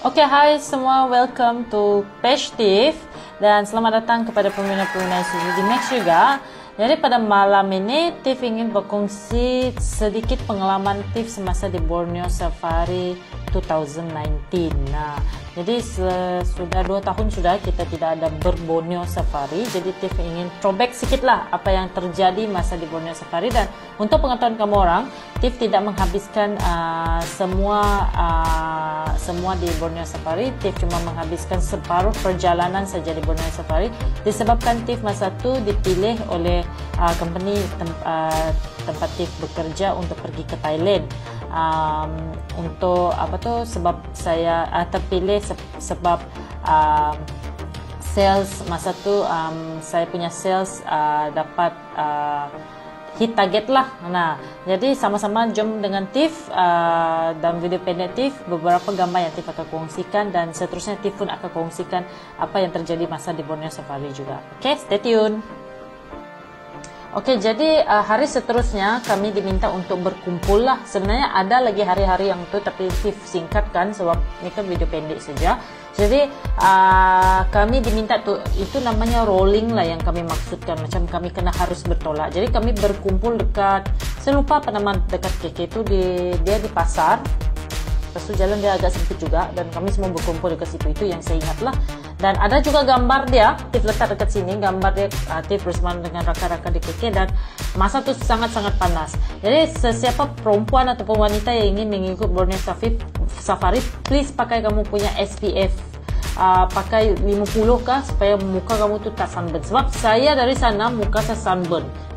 Oke, hai semua, welcome to Page Tiff dan selamat datang kepada peminat-peminat Suzuki Max juga. Jadi pada malam ini Tiff ingin berkongsi sedikit pengalaman Tiff semasa di Borneo Safari 2019. Nah, jadi sudah 2 tahun sudah kita tidak ada berborneo Safari. Jadi Tiff ingin throwback sedikit lah apa yang terjadi masa di Borneo Safari. Dan untuk pengetahuan kamu orang, Tiff tidak menghabiskan semua di Borneo Safari. Tiff cuma menghabiskan separuh perjalanan saja di Borneo Safari, disebabkan Tiff masa itu dipilih oleh company tempat Tiff bekerja untuk pergi ke Thailand. Untuk apa tuh, sebab saya terpilih sebab sales masa tu saya punya sales dapat hit target lah. Nah, jadi sama-sama jom dengan Tiff dalam video pendek Tiff beberapa gambar yang Tiff akan kongsikan, dan seterusnya Tiff pun akan kongsikan apa yang terjadi masa di Borneo Safari juga. Oke, stay tune. Oke, jadi hari seterusnya kami diminta untuk berkumpul lah. Sebenarnya ada lagi hari-hari yang itu, tapi Tiff singkatkan sebab ini kan video pendek saja. Jadi kami diminta tuh, itu namanya rolling lah yang kami maksudkan, macam kami kena harus bertolak. Jadi kami berkumpul dekat, saya lupa apa nama dekat KK itu, dia di pasar. Lepas itu jalan dia agak sempit juga, dan kami semua berkumpul dekat situ, itu yang saya ingat lah. Dan ada juga gambar dia, Tiff letak dekat sini, gambar dia Tiff bersama dengan rakan-rakan di KK, dan masa itu sangat-sangat panas. Jadi sesiapa perempuan ataupun wanita yang ingin mengikut Borneo Safari, please pakai kamu punya SPF, pakai 50 kah, supaya muka kamu tuh tak sunburn. Sebab saya dari sana muka saya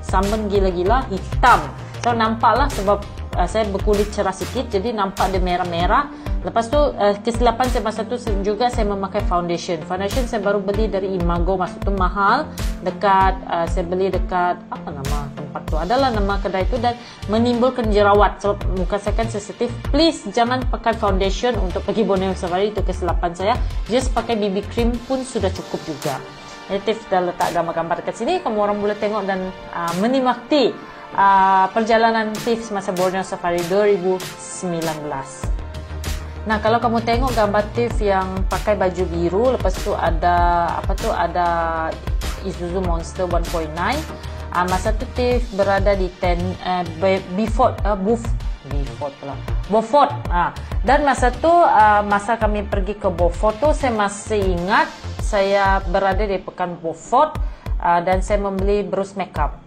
sunburn gila-gila, hitam. So nampaklah sebab saya berkulit cerah sikit, jadi nampak dia merah-merah. Lepas tu kesilapan saya masa tu juga saya memakai foundation. Foundation saya baru beli dari Imago, masa tu mahal. Dekat saya beli dekat apa nama tempat tu, adalah nama kedai tu, dan menimbulkan jerawat. So muka saya kan sensitif. Please jangan pakai foundation untuk pergi Borneo Safari, itu kesilapan saya. Just pakai BB cream pun sudah cukup juga. Jadi Tiff dah letak gambar-gambar dekat sini, kamu orang boleh tengok dan menikmati perjalanan Tiff semasa Borneo Safari 2019. Nah, kalau kamu tengok gambar Tiff yang pakai baju biru, lepas tu ada apa tu, ada Isuzu Monster 1.9. Masa tu Tiff berada di Beaufort. Dan masa tu masa kami pergi ke Beaufort tu, saya masih ingat saya berada di Pekan Beaufort, dan saya membeli brush makeup.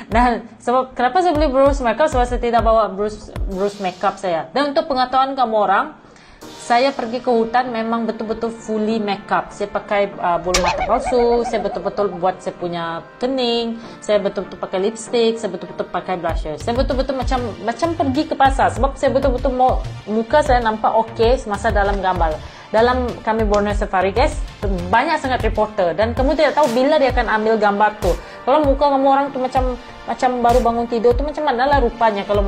Nah, sebab kenapa saya beli brush makeup? Sebab saya tidak bawa brush makeup saya. Dan untuk pengetahuan kamu orang, saya pergi ke hutan memang betul-betul fully makeup. Saya pakai bulu mata palsu, saya betul-betul buat saya punya kening, saya betul-betul pakai lipstick, saya betul-betul pakai blusher. Saya betul-betul macam pergi ke pasar, sebab saya betul-betul mau muka saya nampak okey semasa dalam gambar. Dalam kami Borneo Safari guys, banyak sangat reporter, dan kamu tidak tahu bila dia akan ambil gambar tu. Kalau muka kamu orang tu macam baru bangun tidur tu, macam mana lah rupanya kalau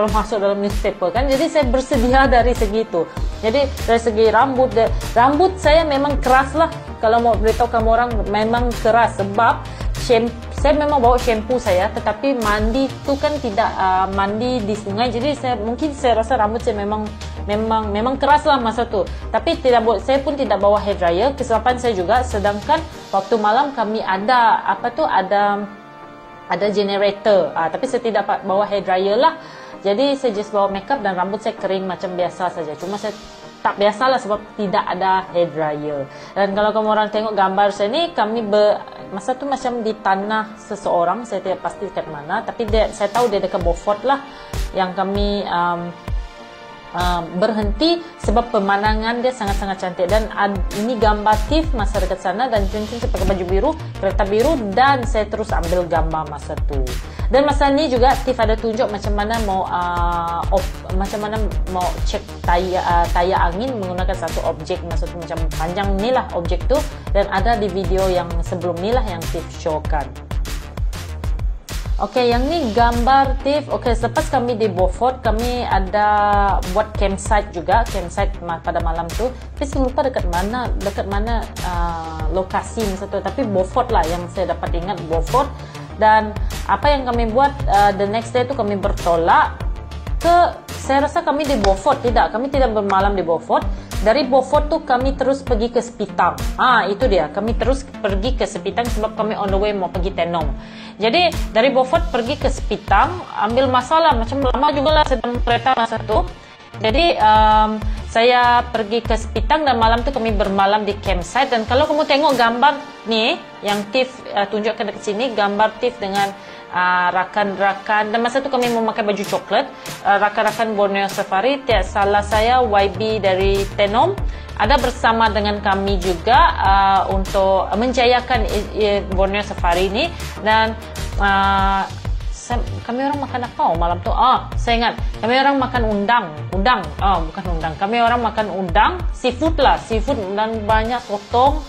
masuk dalam newspaper kan. Jadi saya bersedia dari segi itu. Jadi dari segi rambut saya memang keras lah. Kalau mau beritahu kamu orang, memang keras sebab saya memang bawa shampoo saya, tetapi mandi tu kan tidak mandi di sungai. Jadi saya rasa rambut saya memang keras lah masa tu. Tapi saya pun tidak bawa hair dryer. Kesilapan saya juga. Sedangkan waktu malam kami ada ada generator. Tapi saya tidak bawa hair dryer lah. Jadi saya just bawa makeup dan rambut saya kering macam biasa saja. Cuma saya tak biasa lah sebab tidak ada hair dryer. Dan kalau kamu orang tengok gambar saya ni, kami masa tu macam di tanah seseorang, saya tidak pasti dekat mana, tapi saya tahu dia dekat Beaufort lah yang kami berhenti, sebab pemandangan dia sangat-sangat cantik. Dan ini gambar Tiff masa dekat sana, dan cincin saya pakai baju biru, kereta biru, dan saya terus ambil gambar masa tu. Dan masa ni juga Tiff ada tunjuk macam mana mau cek tayar angin menggunakan satu objek, masa tu macam panjang ni lah objek tu, dan ada di video yang sebelum ni lah yang Tiff showkan. Okey, yang ni gambar Tiff. Okey, selepas kami di Beaufort, kami ada buat campsite juga, campsite pada malam tu. Tapi saya lupa dekat mana lokasi masa tu, tapi Beaufort lah yang saya dapat ingat, Beaufort. Dan apa yang kami buat the next day tu, kami bertolak ke saya rasa kami di Beaufort. Tidak, kami tidak bermalam di Beaufort. Dari Beaufort tu kami terus pergi ke Sepitang. Itu dia, kami terus pergi ke Sepitang sebab kami on the way mau pergi Tenom. Jadi dari Beaufort pergi ke Sepitang, ambil masa lah, macam lama juga lah sedang kereta masa tu. Jadi saya pergi ke Sepitang dan malam tu kami bermalam di campsite. Dan kalau kamu tengok gambar ni yang Tiff tunjukkan dekat sini, gambar Tiff dengan rakan-rakan, dan masa tu kami memakai baju coklat, rakan-rakan Borneo Safari, tidak salah saya YB dari Tenom ada bersama dengan kami juga untuk menjayakan Borneo Safari ini. Dan kami orang makan apa malam tu? Saya ingat kami orang makan udang. Bukan udang. Kami orang makan udang, seafood lah, seafood dan banyak sotong.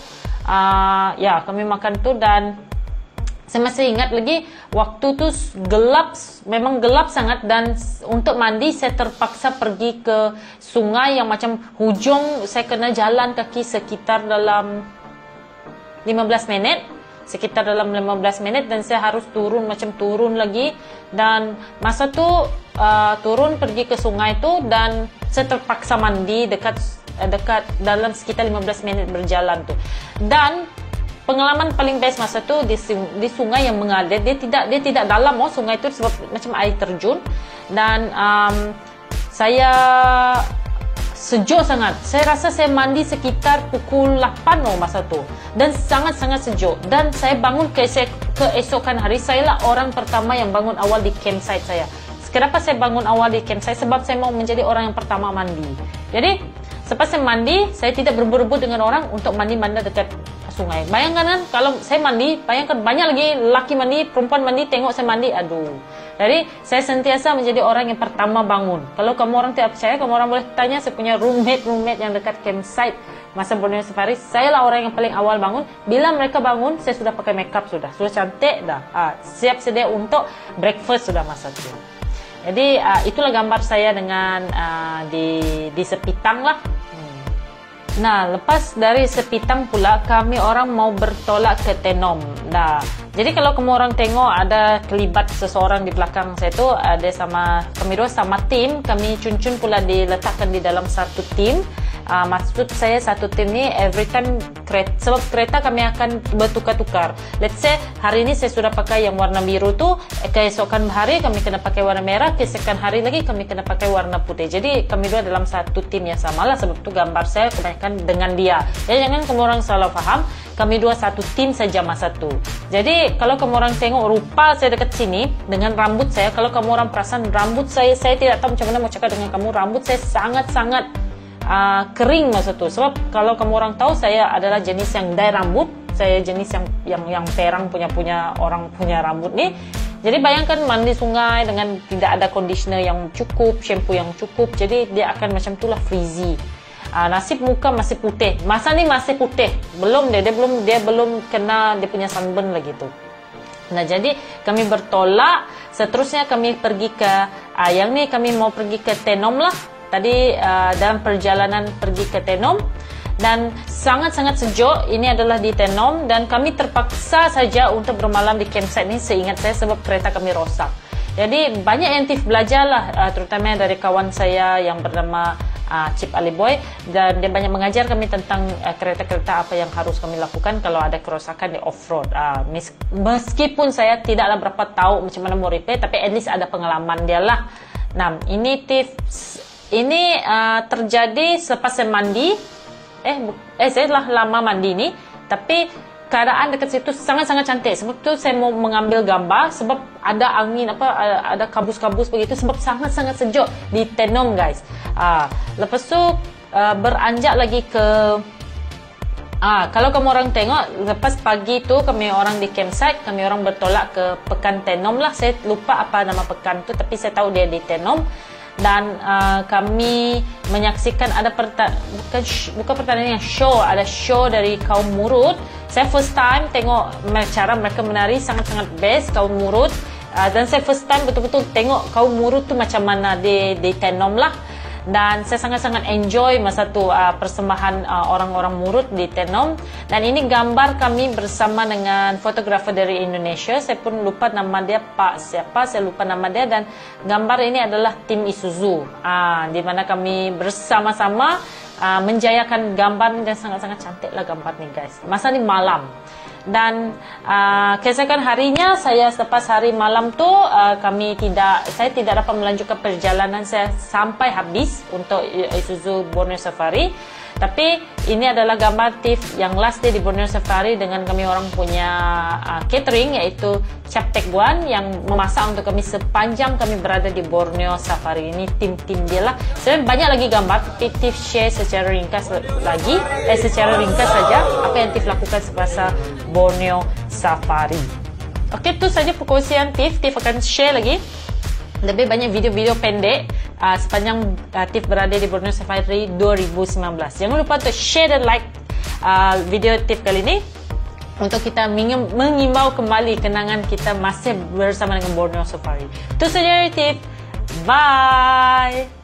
Ya, kami makan tu. Dan saya masih ingat lagi waktu tu gelap, memang gelap sangat, dan untuk mandi saya terpaksa pergi ke sungai yang macam hujung. Saya kena jalan kaki sekitar dalam 15 minit. Dan saya harus turun, macam turun lagi. Dan masa tu turun pergi ke sungai tu, dan saya terpaksa mandi dekat dalam sekitar 15 minit berjalan tu. Dan pengalaman paling best masa tu di sungai yang mengalir. Dia tidak dalam sungai tu sebab macam air terjun. Dan saya sejuk sangat. Saya rasa saya mandi sekitar pukul 8 masa tu. Dan sangat-sangat sejuk. Dan saya bangun keesokan hari. Saya lah orang pertama yang bangun awal di campsite saya. Kenapa saya bangun awal di campsite? Sebab saya mau menjadi orang yang pertama mandi. Jadi selepas saya mandi, saya tidak berebut-rebut dengan orang untuk mandi-mandi dekat sungai. Bayangkan kan, kalau saya mandi, bayangkan banyak lagi lelaki mandi, perempuan mandi, tengok saya mandi, aduh. Jadi, saya sentiasa menjadi orang yang pertama bangun. Kalau kamu orang tidak percaya, kamu orang boleh tanya, saya punya roommate yang dekat campsite masa Borneo Safari, saya lah orang yang paling awal bangun. Bila mereka bangun, saya sudah pakai makeup sudah cantik dah. Siap sedia untuk breakfast sudah masa itu. Jadi, itulah gambar saya dengan di Sepitang lah. Nah, lepas dari Sepitang pula, kami orang mau bertolak ke Tenom. Nah, jadi kalau kamu orang tengok ada kelibat seseorang di belakang saya tu, ada kami dua sama tim, kami cun-cun pula diletakkan di dalam satu tim. Maksud saya satu tim ni every time sebab kereta kami akan bertukar-tukar. Let's say hari ini saya sudah pakai yang warna biru tu, keesokan hari kami kena pakai warna merah, keesokan hari lagi kami kena pakai warna putih. Jadi kami dua dalam satu tim yang sama lah, sebab tu gambar saya kebanyakan dengan dia. Ya, jangan kamu orang salah faham, kami dua satu tim saja masa tu. Jadi kalau kamu orang tengok rupa saya dekat sini dengan rambut saya, kalau kamu orang perasan rambut saya tidak tahu macam mana mau cakap dengan kamu, rambut saya sangat-sangat kering masa tu. Sebab kalau kamu orang tahu, saya adalah jenis yang dye rambut. Saya jenis yang perang punya orang punya rambut ni. Jadi bayangkan mandi sungai dengan tidak ada conditioner yang cukup, shampoo yang cukup. Jadi dia akan macam itulah frizzy. Nasib muka masih putih. Masa ni masih putih. Dia belum kena dia punya sunburn lagi tu. Nah, jadi kami bertolak. Seterusnya kami pergi ke yang ni kami mau pergi ke Tenom lah. Tadi dalam perjalanan pergi ke Tenom, dan sangat-sangat sejuk. Ini adalah di Tenom, dan kami terpaksa saja untuk bermalam di campsite ni, seingat saya, sebab kereta kami rosak. Jadi banyak yang Tiff belajar lah, terutama dari kawan saya yang bernama Chip Aliboy, dan dia banyak mengajar kami tentang kereta-kereta apa yang harus kami lakukan kalau ada kerosakan di off-road. Meskipun saya tidaklah berapa tahu macam mana mau repair, tapi at least ada pengalaman dia lah. Nah, ini tips. Ini terjadi selepas saya mandi. Saya telah lama mandi ni, tapi keadaan dekat situ sangat-sangat cantik. Sebab tu saya mau mengambil gambar, sebab ada angin ada kabus-kabus begitu, sebab sangat-sangat sejuk di Tenom, guys. Lepas tu beranjak lagi ke kalau kamu orang tengok, lepas pagi tu kami orang di campsite, kami orang bertolak ke Pekan Tenom lah. Saya lupa apa nama pekan tu, tapi saya tahu dia di Tenom. Dan kami menyaksikan ada bukan pertandingan, show. Ada show dari kaum Murut. Saya first time tengok cara mereka menari, sangat-sangat best kaum Murut. Dan saya first time betul-betul tengok kaum Murut tu macam mana di Tenom lah. dan saya sangat-sangat enjoy masa tu persembahan orang-orang Murut di Tenom. Dan ini gambar kami bersama dengan fotografer dari Indonesia. Saya pun lupa nama dia, Pak siapa, saya lupa nama dia. Dan gambar ini adalah tim Isuzu, di mana kami bersama-sama menjayakan gambar, dan sangat-sangat cantik lah gambar ni guys. Masa ni malam. Dan keesokan harinya, saya selepas hari malam tu saya tidak dapat melanjutkan perjalanan saya sampai habis untuk Isuzu Borneo Safari. Tapi ini adalah gambar TIFF yang last day di Borneo Safari dengan kami orang punya catering, iaitu Chef Teck Guan yang memasak untuk kami sepanjang kami berada di Borneo Safari. Ini tim-tim dia lah. Sebenarnya banyak lagi gambar, tapi TIFF share secara ringkas saja apa yang TIFF lakukan semasa Borneo Safari. Okey, itu saja perkongsian TIFF. TIFF akan share lagi lebih banyak video-video pendek sepanjang TIFF berada di Borneo Safari 2019. Jangan lupa untuk share dan like video TIFF kali ini untuk kita mengimbau kembali kenangan kita masih bersama dengan Borneo Safari. Itu saja dari TIFF. Bye!